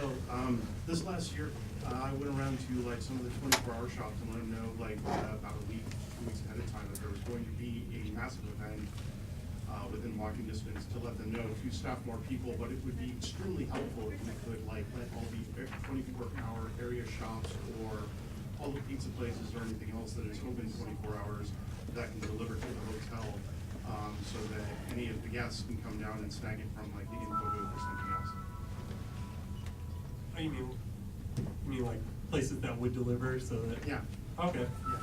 So, this last year, I went around to like some of the 24-hour shops and let them know like about a week, 2 weeks ahead of time that there was going to be a massive event within walking distance to let them know to staff more people, but it would be extremely helpful if we could like let all the 24-hour area shops or all the pizza places or anything else that is open 24 hours that can deliver to the hotel, so that any of the guests can come down and snag it from like the info booth or something else. Oh, you mean like places that would deliver so that? Yeah. Okay. Yeah.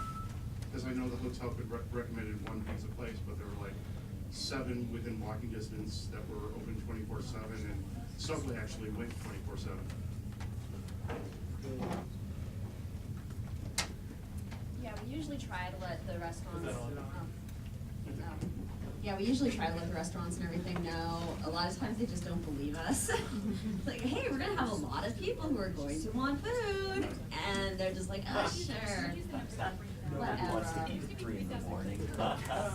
Because I know the hotel could recommended one pizza place, but there were like 7 within walking distance that were open 24/7, and Subway actually went 24/7. Yeah, we usually try to let the restaurants. Is that on? Yeah, we usually try to let the restaurants and everything know. A lot of times they just don't believe us. It's like, hey, we're gonna have a lot of people who are going to want food, and they're just like, oh, sure. No one wants to eat at 3 in the morning.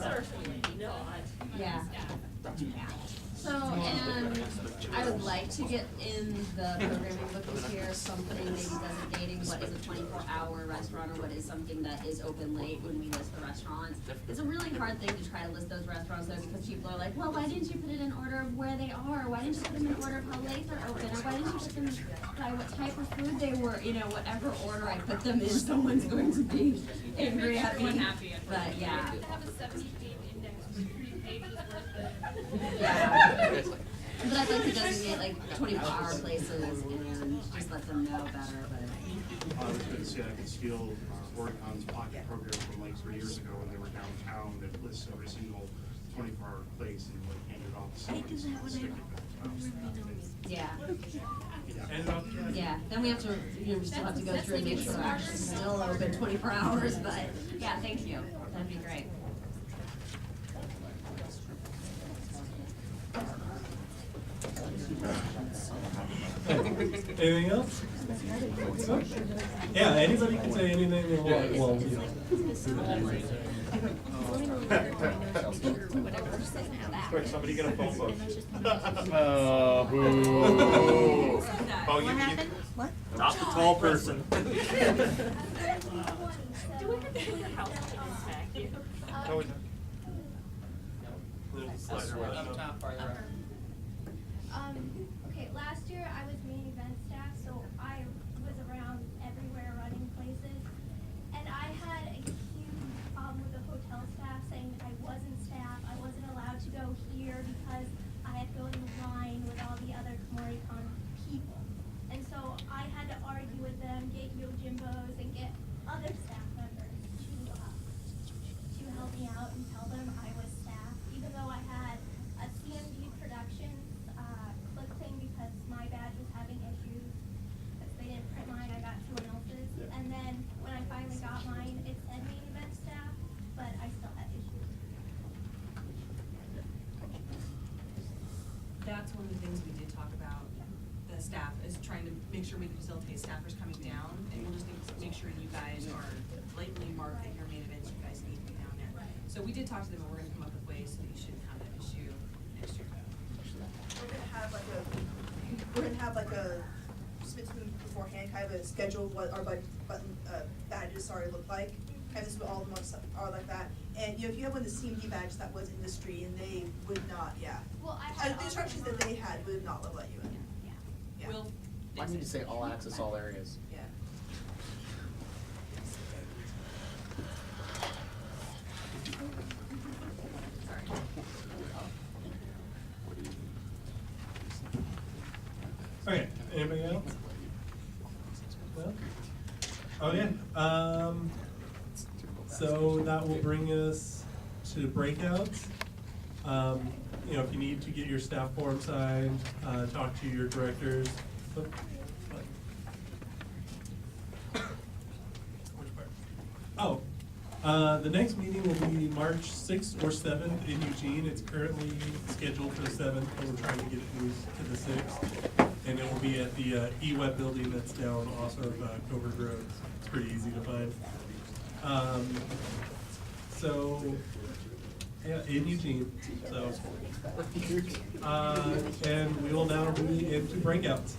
Certainly not. Yeah. So, and I would like to get in the programming book this year, something maybe designating what is a 24-hour restaurant or what is something that is open late when we list the restaurants. It's a really hard thing to try to list those restaurants though, because people are like, well, why didn't you put it in order of where they are? Why didn't you put them in order of how late they're open? Or why didn't you put them by what type of food they were? You know, whatever order I put them in, someone's going to be angry at me. But yeah. You have to have a 70-page index with 3 pages worth of. Yeah. But I'd like to designate like 24-hour places and just let them know better, but. I was going to say I could steal Kumoricon's pocket program from like 3 years ago when they were downtown that lists every single 24-hour place and like hand it off to someone. Yeah. And Yeah, then we have to, we still have to go through and make sure they're actually still open 24 hours, but yeah, thank you. That'd be great. anything else? Yeah, anybody can say anything they want. Well, you know. Quick, somebody get a phone book. Boo. Oh, you, What? not the tall person. Do we have to put your house back here? No, we don't. There's a slider right now. Okay, last year I was main event staff, so I was around everywhere running places. And I had a huge problem with the hotel staff saying that I wasn't staff, I wasn't allowed to go here because I had to go in line with all the other Kumoricon people. And so I had to argue with them, get Yojimbos and get other staff members to help me out and tell them I was staff, even though I had a CMD Productions clip thing because my badge was having issues. Because they didn't print mine, I got someone else's. And then when I finally got mine, it said main event staff, but I still had issues. That's one of the things we did talk about, the staff, is trying to make sure we can facilitate staffers coming down, and we'll just need to make sure you guys are blatantly marked that your main events, you guys need to be down there. So we did talk to them, and we're gonna come up with ways so that you shouldn't have that issue next year. We're gonna have like a submit to them beforehand, kind of a schedule of what our badges already look like. Kind of this is what all the ones are like that. And you know, if you have one of the CMD badges that was industry and they would not, yeah. Well, I had The instructions that they had would not let you in. Yeah. We'll Why need to say all access, all areas? Yeah. Okay, anybody else? No? Okay, so that will bring us to breakouts. You know, if you need to get your staff form signed, talk to your directors. Which part? Oh, the next meeting will be March 6th or 7th in Eugene. It's currently scheduled for the 7th, but we're trying to get it moved to the 6th. And it will be at the E-Web building that's down off of Coburg Road. It's pretty easy to find. So, yeah, in Eugene. So, and we will now move into breakouts.